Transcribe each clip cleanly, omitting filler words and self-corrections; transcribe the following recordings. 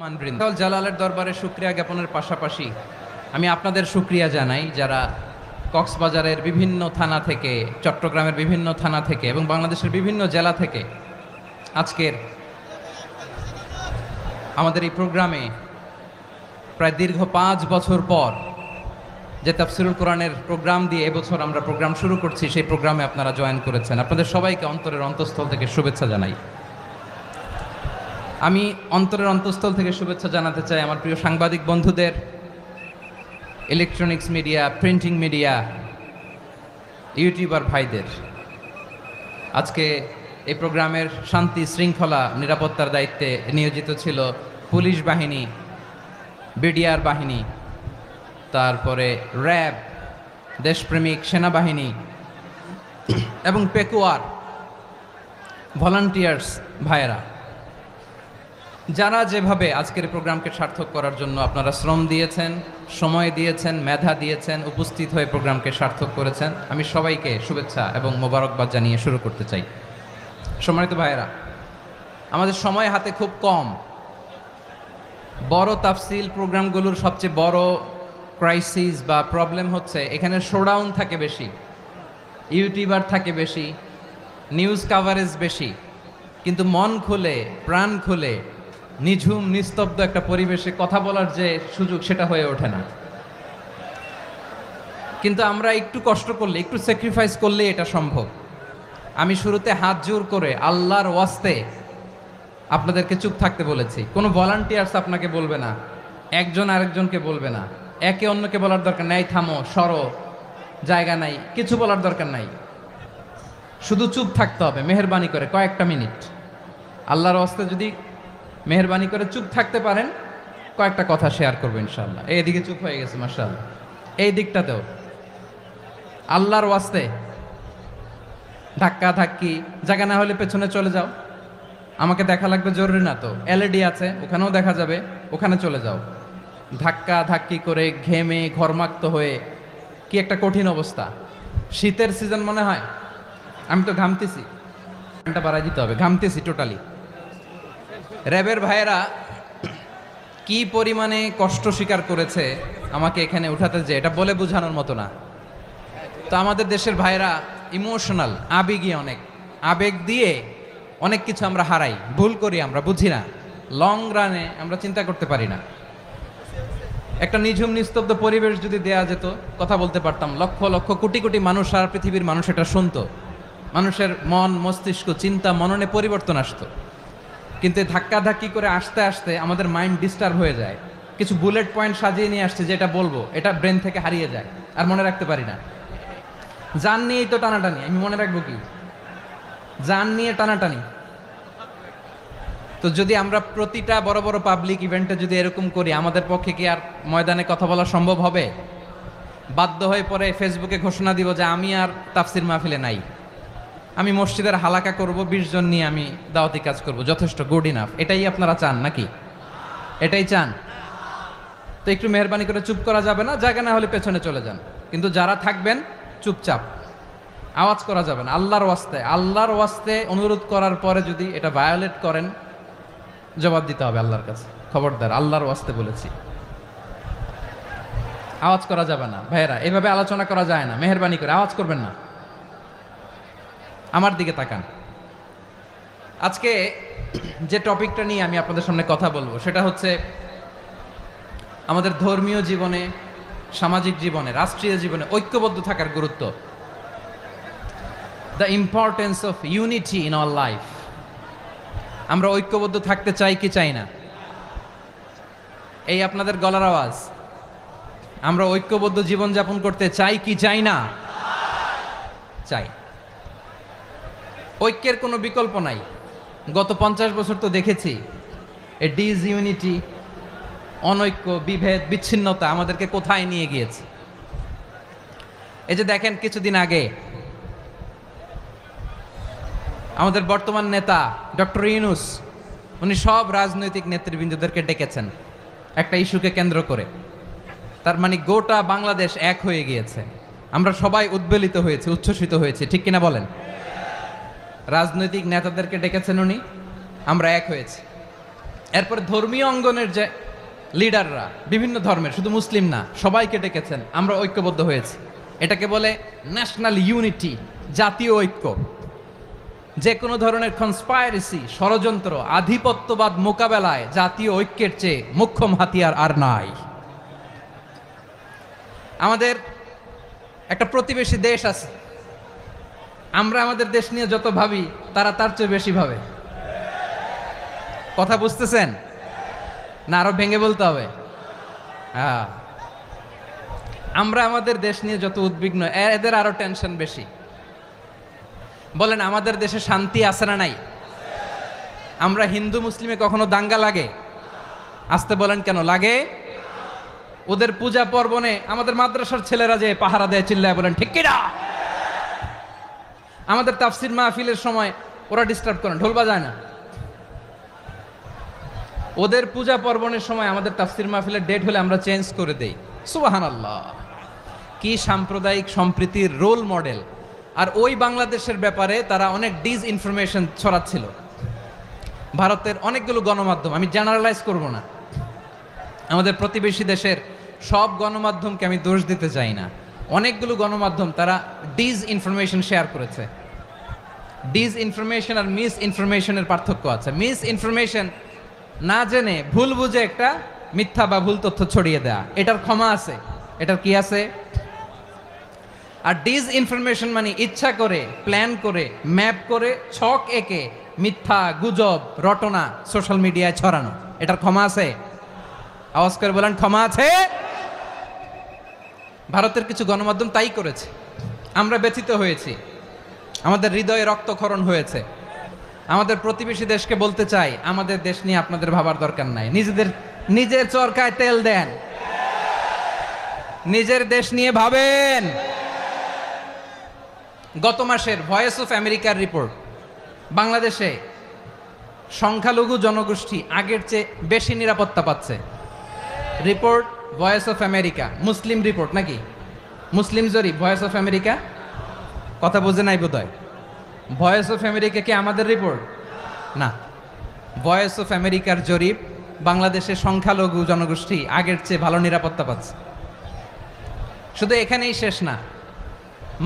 মানবৃন্দ জালালের দরবারে শুকরিয়া জ্ঞাপনের পাশাপাশি আমি আপনাদের শুকরিয়া জানাই যারা কক্সবাজারের বিভিন্ন থানা থেকে, চট্টগ্রামের বিভিন্ন থানা থেকে এবং বাংলাদেশের বিভিন্ন জেলা থেকে আজকের আমাদের এই প্রোগ্রামে প্রায় দীর্ঘ 5 বছর পর যে তাফসিরুল কোরআনের প্রোগ্রাম দিয়ে এবছর আমরা প্রোগ্রাম শুরু করছি, সেই প্রোগ্রামে আপনারা জয়েন করেছেন। আপনাদের সবাইকে অন্তরের অন্তঃস্থল থেকে শুভেচ্ছা জানাই। আমি অন্তরের অন্তঃস্থল থেকে শুভেচ্ছা জানাতে চাই আমার প্রিয় সাংবাদিক বন্ধুদের, electronics media, printing media, YouTuber ভাইদের। আজকে এই প্রোগ্রামের শান্তি শৃঙ্খলা নিরাপত্তার দায়িত্বে নিয়োজিত ছিল পুলিশ বাহিনী, বিডিআর বাহিনী, তারপরে র্যাব, দেশপ্রেমিক সেনাবাহিনী এবং পেকুয়ার ভলান্টিয়ার্স ভাইয়েরা, যারা যেভাবে আজকের প্রোগ্রামকে সার্থক করার জন্য আপনারা শ্রম দিয়েছেন, সময় দিয়েছেন, মেধা দিয়েছেন, উপস্থিত হয়ে প্রোগ্রামকে সার্থক করেছেন, আমি সবাইকে শুভেচ্ছা এবং মোবারকবাদ জানিয়ে শুরু করতে চাই। সম্মানিত ভাইয়েরা, আমাদের সময় হাতে খুব কম। বড় তাফসিল প্রোগ্রামগুলোর সবচেয়ে বড় ক্রাইসিস বা প্রবলেম হচ্ছে এখানে শোডাউন থাকে বেশি, ইউটিউবার থাকে বেশি, নিউজ কাভারেজ বেশি, কিন্তু মন খুলে, প্রাণ খুলে, নিঝুম নিস্তব্ধ একটা পরিবেশে কথা বলার যে সুযোগ, সেটা হয়ে ওঠে না। কিন্তু আমরা একটু কষ্ট করলে, একটু স্যাক্রিফাইস করলে এটা সম্ভব। আমি শুরুতে হাত জোর করে আল্লাহর ওয়াস্তে আপনাদেরকে চুপ থাকতে বলেছি। কোনো ভলান্টিয়ার্স আপনাকে বলবে না, একজন আরেকজনকে বলবে না, একে অন্যকে বলার দরকার নাই, থামো, সরো, জায়গা নাই, কিছু বলার দরকার নাই। শুধু চুপ থাকতে হবে মেহেরবানি করে কয়েকটা মিনিট। আল্লাহর ওয়াস্তে যদি মেহেরবানি করে চুপ থাকতে পারেন, কয়েকটা কথা শেয়ার করবো ইনশাআল্লাহ। এইদিকে চুপ হয়ে গেছে মাশাআল্লাহ, এই দিকটাতেও আল্লাহর ওয়াস্তে ধাক্কা ধাক্কি, জায়গা না হলে পেছনে চলে যাও। আমাকে দেখা লাগবে জরুরি না তো, এলইডি আছে, ওখানেও দেখা যাবে, ওখানে চলে যাও। ধাক্কা ধাক্কি করে ঘেমে ঘরমাক্ত হয়ে কি একটা কঠিন অবস্থা। শীতের সিজন মনে হয়, আমি তো ঘামতেছি, ঘন্টা বাড়াই দিতে হবে, ঘামতেছি টোটালি। র্যাবের ভাইয়েরা কি পরিমাণে কষ্ট স্বীকার করেছে আমাকে এখানে উঠাতে, যে এটা বলে বোঝানোর মতো না। তো আমাদের দেশের ভাইয়েরা ইমোশনাল, আবেগী, অনেক আবেগ দিয়ে অনেক কিছু আমরা হারাই, ভুল করি, আমরা বুঝি না, লং রানে আমরা চিন্তা করতে পারি না। একটা নিঝুম নিস্তব্ধ পরিবেশ যদি দেয়া যেত, কথা বলতে পারতাম, লক্ষ লক্ষ কোটি কোটি মানুষ, সারা পৃথিবীর মানুষ এটা শুনতো, মানুষের মন, মস্তিষ্ক, চিন্তা, মননে পরিবর্তন আসতো। কিন্তু ধাক্কা ধাক্কি করে আসতে আসতে আমাদের মাইন্ড ডিস্টার্ব হয়ে যায়। কিছু বুলেট পয়েন্ট সাজিয়ে নিয়ে আসছে, যেটা বলবো এটা ব্রেন থেকে হারিয়ে যায়, আর মনে রাখতে পারি না। জান নিয়েই তো টানাটানি, আমি মনে রাখবো কি? জান নিয়ে টানাটানি। তো যদি আমরা প্রতিটা বড় বড় পাবলিক ইভেন্টে যদি এরকম করি, আমাদের পক্ষে কি আর ময়দানে কথা বলা সম্ভব হবে? বাধ্য হয়ে পরে ফেসবুকে ঘোষণা দিব যে আমি আর তাফসির মাহফিলে নাই, আমি মসজিদের হালাকা করব, 20 জন নিয়ে আমি দাওয়াতি কাজ করব, যথেষ্ট, গুড ইনাফ। এটাই আপনারা চান নাকি? এটাই চান? তো একটু মেহরবানি করে চুপ করা যাবে না? জায়গা না হলে পেছনে চলে যান, কিন্তু যারা থাকবেন চুপচাপ, আওয়াজ করা যাবে না। আল্লাহর ওয়াস্তে, আল্লাহর ওয়াস্তে অনুরোধ করার পরে যদি এটা ভায়োলেট করেন, জবাব দিতে হবে আল্লাহর কাছে। খবরদার, আল্লাহর ওয়াস্তে বলেছি, আওয়াজ করা যাবে না। ভাইয়েরা, এভাবে আলোচনা করা যায় না, মেহরবানি করে আওয়াজ করবেন না। আমার দিকে তাকান। আজকে যে টপিকটা নিয়ে আমি আপনাদের সামনে কথা বলবো, সেটা হচ্ছে আমাদের ধর্মীয় জীবনে, সামাজিক জীবনে, রাষ্ট্রীয় জীবনে ঐক্যবদ্ধ থাকার গুরুত্ব। The importance of unity in our life. আমরা ঐক্যবদ্ধ থাকতে চাই কি চাই না? এই আপনাদের গলার আওয়াজ। আমরা ঐক্যবদ্ধ জীবনযাপন করতে চাই কি চাই না? চাই। ঐক্যের কোনো বিকল্প নাই। গত 50 বছর তো দেখেছি এ ডিসইউনিটি, অনৈক্য, বিভেদ, বিচ্ছিন্নতা আমাদেরকে কোথায় নিয়ে গিয়েছে। এই যে দেখেন, কিছুদিন আগে আমাদের বর্তমান নেতা ডক্টর ইউনূস, উনি সব রাজনৈতিক নেতৃবৃন্দদেরকে ডেকেছেন একটা ইস্যুকে কেন্দ্র করে। তার মানে গোটা বাংলাদেশ এক হয়ে গিয়েছে। আমরা সবাই উদ্বেলিত হয়েছি, উচ্ছ্বসিত হয়েছি, ঠিক কিনা বলেন? রাজনৈতিক নেতাদেরকে ডেকেছেন উনি, আমরা এক হয়েছি। এরপর ধর্মীয় অঙ্গনের যে লিডাররা বিভিন্ন ধর্মের, শুধু মুসলিম না, সবাইকে ডেকেছেন, আমরা ঐক্যবদ্ধ হয়েছি। এটাকে বলে ন্যাশনাল ইউনিটি, জাতীয় ঐক্য। যে কোনো ধরনের কনস্পাইরেসি, ষড়যন্ত্র, আধিপত্যবাদ মোকাবেলায় জাতীয় ঐক্যের চেয়ে মোক্ষম হাতিয়ার আর নাই। আমাদের একটা প্রতিবেশী দেশ আছে, আমরা আমাদের দেশ নিয়ে যত ভাবি তারা তার চেয়ে বেশি ভাবে। কথা বুঝতেছেন না? আরো ভেঙে বলতে হবে। হ্যাঁ, আমরা আমাদের দেশ নিয়ে যত উদ্বিগ্ন, এদের আরো টেনশন বেশি। বলেন, আমাদের দেশে শান্তি আছে না নাই? আমরা হিন্দু মুসলিমে কখনো দাঙ্গা লাগে? আসতে বলেন, কেন লাগে? ওদের পূজা পার্বণে আমাদের মাদ্রাসার ছেলেরা যে পাহারা দেয়, চিল্লায় বলেন ঠিক কিনা? আমাদের তাফসির মাহফিলের সময় ওরা ডিস্টার্ব করেন, ঢোল বাজায় না। ওদের পূজা পার্বণের সময় আমাদের তাফসির মাহফিলের ডেট হলে আমরা চেঞ্জ করে দেই। সুবহানাল্লাহ, কি সাম্প্রদায়িক সম্প্রীতির রোল মডেল। আর ওই বাংলাদেশের ব্যাপারে তারা অনেক ডিসইনফরমেশন ছড়াচ্ছিল। ভারতের অনেকগুলো গণমাধ্যম, আমি জেনারেলাইজ করব না, আমাদের প্রতিবেশী দেশের সব গণমাধ্যমকে আমি দোষ দিতে চাই না, অনেকগুলো গণমাধ্যম তারা ডিসইনফরমেশন শেয়ার করেছে। ডিসইনফরমেশন আর মিস ইনফরমেশনের পার্থক্য আছে। মিস ইনফরমেশন না জেনে ভুল বুঝে একটা মিথ্যা বা ভুল তথ্য ছড়িয়ে দেয়া, এটার ক্ষমা আছে, এটার কি আছে। আর ডিসইনফরমেশন মানে ইচ্ছা করে, প্ল্যান করে, ম্যাপ করে, ছক এঁকে মিথ্যা, গুজব, রটনা সোশ্যাল মিডিয়ায় ছড়ানো, এটার ক্ষমা আছে? আওয়াজ করে বলেন, ক্ষমা আছে? ভারতের কিছু গণমাধ্যম তাই করেছে, আমরা ব্যথিত হয়েছি, আমাদের হৃদয়ে রক্তক্ষরণ হয়েছে। আমাদের প্রতিবেশী দেশকে বলতে চাই, আমাদের দেশ নিয়ে আপনাদের ভাবার দরকার নাই, নিজের চরকায় তেল দেন, নিজের দেশ নিয়ে ভাবেন। গত মাসের ভয়েস অফ আমেরিকার রিপোর্ট, বাংলাদেশে সংখ্যালঘু জনগোষ্ঠী আগের চেয়ে বেশি নিরাপত্তা পাচ্ছে। Report voice of America, Muslim report নাকি? মুসলিম জরিপ, ভয়েস অফ আমেরিকা। কথা বোঝে নাই বোধহয়। ভয়েস অফ আমেরিকা কি আমাদের রিপোর্ট? না, ভয়েস অফ আমেরিকার জরিপ, বাংলাদেশের সংখ্যালঘু জনগোষ্ঠী আগের চেয়ে ভালো নিরাপত্তা পাচ্ছে। শুধু এখানেই শেষ না,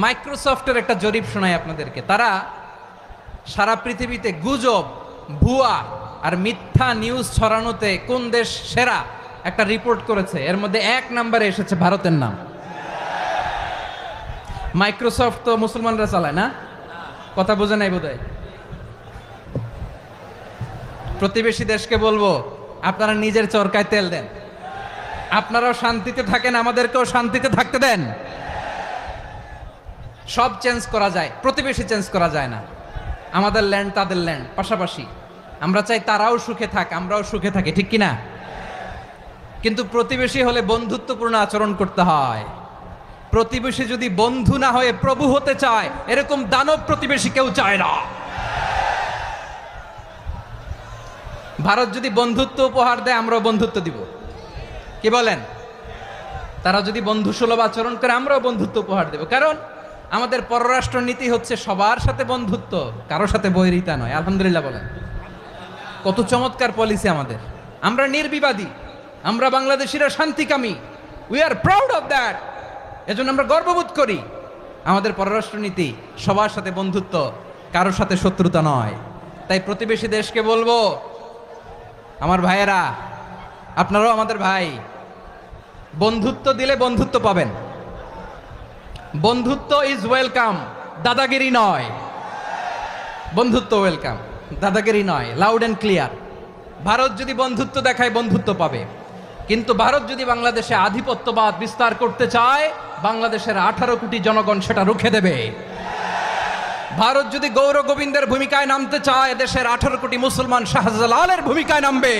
মাইক্রোসফটের একটা জরিপ শোনাই আপনাদেরকে। তারা সারা পৃথিবীতে গুজব, ভুয়া আর মিথ্যা নিউজ ছড়ানোতে কোন দেশ সেরা একটা রিপোর্ট করেছে। এর মধ্যে 1 নম্বরে এসেছে ভারতের নাম। মাইক্রোসফট তো মুসলমানরা চালায় না? কথা বোঝে নাই বোধহয়। প্রতিবেশী দেশকে বলবো, আপনারা নিজের চরকায় তেল দেন, আপনারাও শান্তিতে থাকেন, আমাদেরকেও শান্তিতে থাকতে দেন। সব চেঞ্জ করা যায়, প্রতিবেশী চেঞ্জ করা যায় না। আমাদের ল্যান্ড তাদের ল্যান্ড, পাশাপাশি। আমরা চাই তারাও সুখে থাক, আমরাও সুখে থাকি, ঠিক কিনা? কিন্তু প্রতিবেশী হলে বন্ধুত্বপূর্ণ আচরণ করতে হয়। প্রতিবেশী যদি বন্ধু না হয়ে প্রভু হতে চায়, এরকম দানব প্রতিবেশী কেউ চায় না। ভারত যদি বন্ধুত্ব উপহার দেয়, আমরাও বন্ধুত্ব দিব, কি বলেন? তারা যদি বন্ধুসুলভ আচরণ করে, আমরাও বন্ধুত্ব উপহার দেব। কারণ আমাদের পররাষ্ট্র নীতি হচ্ছে সবার সাথে বন্ধুত্ব, কারোর সাথে বৈরিতা নয়। আলহামদুলিল্লাহ বলেন, কত চমৎকার পলিসি আমাদের। আমরা নির্বিবাদী, আমরা বাংলাদেশিরা শান্তিকামী, we are proud of that. এজন্য আমরা গর্ববোধ করি। আমাদের পররাষ্ট্র নীতি সবার সাথে বন্ধুত্ব, কারোর সাথে শত্রুতা নয়। তাই প্রতিবেশী দেশকে বলবো, আমার ভাইয়েরা, আপনারাও আমাদের ভাই, বন্ধুত্ব দিলে বন্ধুত্ব পাবেন। বন্ধুত্ব ইজ ওয়েলকাম, দাদাগিরি নয়। বন্ধুত্ব ওয়েলকাম, দাদাগিরি নয়, লাউড অ্যান্ড ক্লিয়ার। ভারত যদি বন্ধুত্ব দেখায়, বন্ধুত্ব পাবে। কিন্তু ভারত যদি বাংলাদেশে আধিপত্যবাদ বিস্তার করতে চায়, বাংলাদেশের 18 কোটি জনগণ সেটা রুখে দেবে। ভারত যদি গৌর গোবিন্দের ভূমিকায় নামতে চায়, দেশের 18 কোটি মুসলমান শাহজালালের ভূমিকায় নামবে।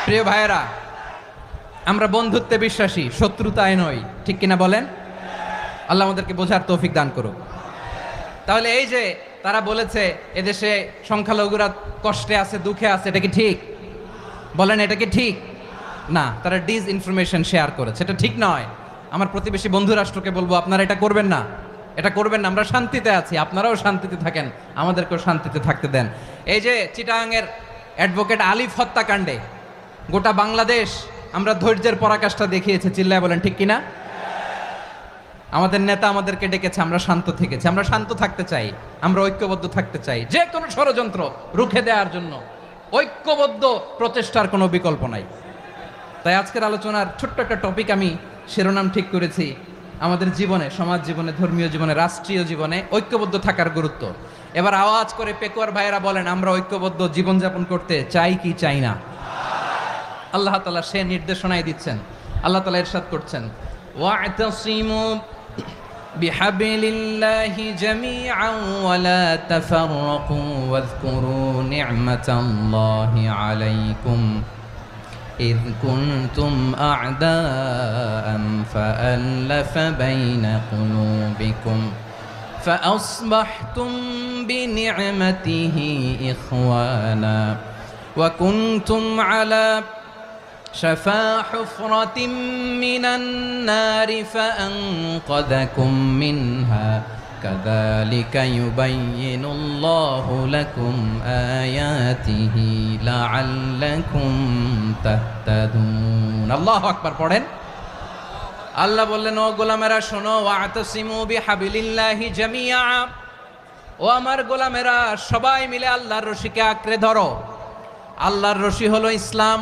প্রিয় ভাইয়েরা, আমরা বন্ধুত্বে বিশ্বাসী, শত্রুতায় নই, ঠিক কিনা বলেন? আল্লাহ আমাদেরকে বোঝার তৌফিক দান করুক। তাহলে এই যে তারা বলেছে এদেশে সংখ্যালঘুরা কষ্টে আছে, দুঃখে আছে, এটা কি ঠিক? বলেন এটা কি ঠিক? না, তারা ডিস ইনফরমেশন শেয়ার করেছে, এটা ঠিক নয়। আমার প্রতিবেশী বন্ধু রাষ্ট্রকে বলবো আপনারা এটা করবেন না, এটা করবেন না। আমরা শান্তিতে আছি, আপনারাও শান্তিতে থাকেন, আমাদেরকেও শান্তিতে থাকতে দেন। এই যে চিটাগাংয়ের অ্যাডভোকেট আলিফ হত্যাকাণ্ডে গোটা বাংলাদেশ আমরা ধৈর্যের পরাকাষ্ঠা দেখিয়েছে, চিল্লায় বলেন ঠিক কিনা? আমাদের নেতা আমাদেরকে ডেকেছে, আমরা শান্ত থেকেছি। আমরা শান্ত থাকতে চাই, আমরা ঐক্যবদ্ধ থাকতে চাই। যে কোনো ষড়যন্ত্র রুখে দেওয়ার জন্য ঐক্যবদ্ধ প্রচেষ্টার কোনো বিকল্প নাই। তাই আজকের আলোচনার ছোট্ট একটা টপিক আমি শিরোনাম ঠিক করেছি, আমাদের জীবনে, সমাজ জীবনে, ধর্মীয় জীবনে, রাষ্ট্রীয় জীবনে ঐক্যবদ্ধ থাকার গুরুত্ব। এবার আওয়াজ করে পেকুয়ার ভাইয়েরা বলেন, আমরা ঐক্যবদ্ধ জীবনযাপন করতে চাই কি চাই না? আল্লাহ তাআলা সে নির্দেশনাই দিচ্ছেন। আল্লাহ তাআলা ইরশাদ করছেন, ওয়া'তাসিমু বিহাবলিল্লাহি জামিআন ওয়া লা তাফাররাকু ওয়াযকুরু নি'মাতাল্লাহি আলাইকুম إذ كنتم أعداء فألف بين قلوبكم فأصبحتم بنعمته إخوانا وكنتم على شفا حفرة من النار فأنقذكم منها كذلك يبين الله لكم آياته لعلكم تهتدون الله أكبر পড়েন। আল্লাহ বললেন, ও গোলামেরা শোনো, ওয়া'তাসিমু বিহাবলিল্লাহি জামিআ, ও আমার গোলামেরা সবাই মিলে আল্লাহর রশিকে আঁকড়ে ধরো। আল্লাহর রশি হলো ইসলাম,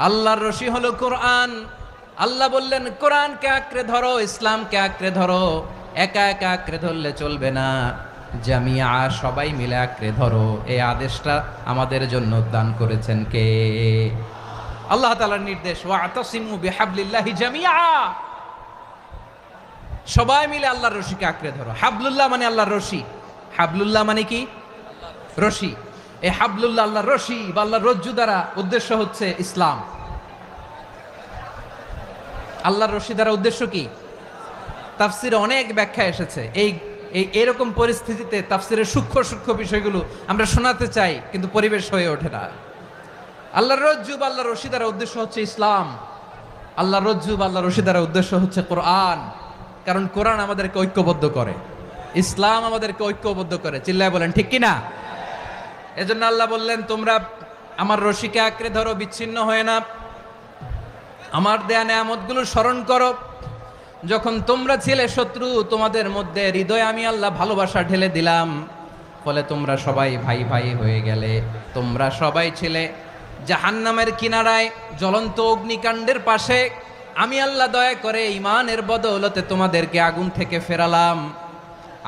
আল্লাহর রশি হলো কোরআন। আল্লাহ বললেন কোরআনকে আঁকড়ে ধরো, ইসলামকে আঁকড়ে ধরো। একা একা আঁকড়ে ধরলে চলবে না, জামিয়া সবাই মিলে আঁকড়ে ধরো। এই আদেশটা আমাদের জন্য দান করেছেন কে? আল্লাহ তাআলার নির্দেশ, ওয়া'তাসিমু বিহাবলিল্লাহি জামিআ, সবাই মিলে আল্লাহর রশিকে আঁকড়ে ধরো। হাবলুল্লাহ মানে আল্লাহর রশি, হাবলুল্লাহ মানে কি? রশি। এই হাবলুল্লাহ আল্লাহর রশি বা আল্লাহর রজ্জু দ্বারা উদ্দেশ্য হচ্ছে ইসলাম। আল্লাহর রশি দ্বারা উদ্দেশ্য কি? তাফসিরে অনেক ব্যাখ্যা এসেছে। এরকম পরিস্থিতিতে তাফসিরের সূক্ষ্ম সূক্ষ্ম বিষয়গুলো আমরা শোনাতে চাই, কিন্তু পরিবেশ হয়ে ওঠে না। আল্লাহর রজ্জু বা আল্লাহর রশি দ্বারা উদ্দেশ্য হচ্ছে ইসলাম। আল্লাহর রজ্জু বা আল্লাহর রশি দ্বারা উদ্দেশ্য হচ্ছে কোরআন, কারণ কোরআন আমাদেরকে ঐক্যবদ্ধ করে, ইসলাম আমাদেরকে ঐক্যবদ্ধ করে। চিল্লায় বলেন ঠিক কিনা? এজন্য আল্লাহ বললেন, তোমরা আমার রশিকে আঁকড়ে ধরো, বিচ্ছিন্ন হয়ে না। আমার দেয়া নেয়ামতগুলো স্মরণ করো। যখন তোমরা ছিলে শত্রু, তোমাদের মধ্যে হৃদয়ে আমি আল্লাহ ভালোবাসা ঢেলে দিলাম, ফলে তোমরা সবাই ভাই ভাই হয়ে গেলে। তোমরা সবাই ছিলে জাহান্নামের কিনারায়, জ্বলন্ত অগ্নিকাণ্ডের পাশে। আমি আল্লাহ দয়া করে ঈমানের বদৌলতে তোমাদেরকে আগুন থেকে ফেরালাম।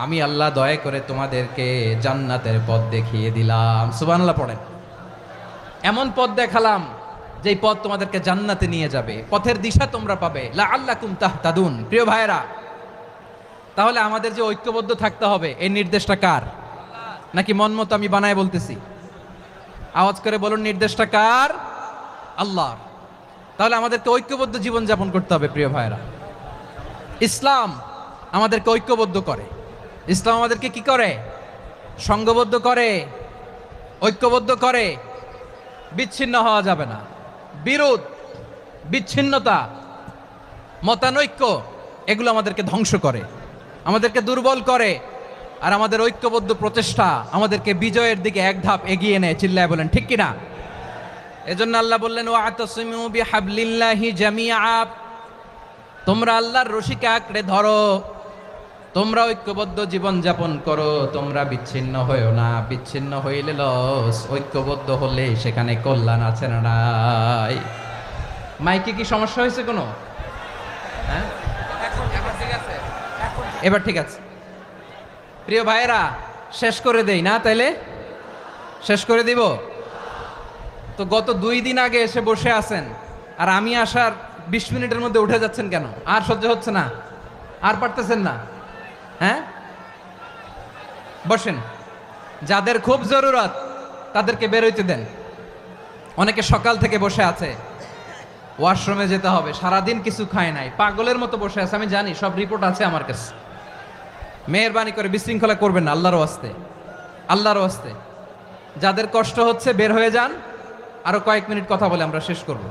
আমি আল্লাহ দয়া করে তোমাদেরকে জান্নাতের পথ দেখিয়ে দিলাম। সুবহানাল্লাহ পড়েন। এমন পথ দেখালাম যেই পথ তোমাদেরকে জান্নাতে নিয়ে যাবে, পথের দিশা তোমরা পাবে। লাআল্লাকুম তাহতাদুন। প্রিয় ভাইরা, তাহলে আমাদের যে ঐক্যবদ্ধ থাকতে হবে, এই নির্দেশটা কার? নাকি মন মতো আমি বানায় বলতেছি? আওয়াজ করে বলুন, নির্দেশটা কার? আল্লাহর। তাহলে আমাদেরকে ঐক্যবদ্ধ জীবন যাপন করতে হবে। প্রিয় ভাইরা, ইসলাম আমাদেরকে ঐক্যবদ্ধ করে। ইসলাম আমাদেরকে কি করে? সংঘবদ্ধ করে, ঐক্যবদ্ধ করে। বিচ্ছিন্ন হওয়া যাবে না। বিরোধ, বিচ্ছিন্নতা, মতানৈক্য, এগুলো আমাদেরকে ধ্বংস করে, আমাদেরকে দুর্বল করে। আর আমাদের ঐক্যবদ্ধ প্রচেষ্টা আমাদেরকে বিজয়ের দিকে এক ধাপ এগিয়ে নেয়। চিল্লায় বলেন ঠিক কিনা? এজন্য আল্লাহ বললেন, ওয়া'তাসিমু বিহাবলিল্লাহি জামিআ, তোমরা আল্লাহর রশিকে আঁকড়ে ধরো, তোমরা ঐক্যবদ্ধ জীবন যাপন করো, তোমরা বিচ্ছিন্ন হইও না। বিচ্ছিন্ন হইলে লস, ঐক্যবদ্ধ হলে সেখানে কল্যাণ আছে না নাই? মাইকে কি সমস্যা হয়েছে কোনো? হ্যাঁ, ঠিক আছে, এবার ঠিক আছে। প্রিয় ভাইয়েরা, শেষ করে দেই না? তাইলে শেষ করে দিব তো। গত 2 দিন আগে এসে বসে আছেন, আর আমি আসার 20 মিনিটের মধ্যে উঠে যাচ্ছেন কেন? আর সহ্য হচ্ছে না? আর পারতেছেন না? হ্যাঁ, বসেন। যাদের খুব জরুরত তাদেরকে বের হইতে দেন। অনেকে সকাল থেকে বসে আছে, ওয়াশরুমে যেতে হবে, সারাদিন কিছু খায় নাই, পাগলের মতো বসে আছে। আমি জানি, সব রিপোর্ট আছে আমার কাছে। মেহেরবানি করে বিশৃঙ্খলা করবেন না, আল্লাহর ওয়াস্তে, আল্লাহর ওয়াস্তে। যাদের কষ্ট হচ্ছে বের হয়ে যান, আরো কয়েক মিনিট কথা বলে আমরা শেষ করব।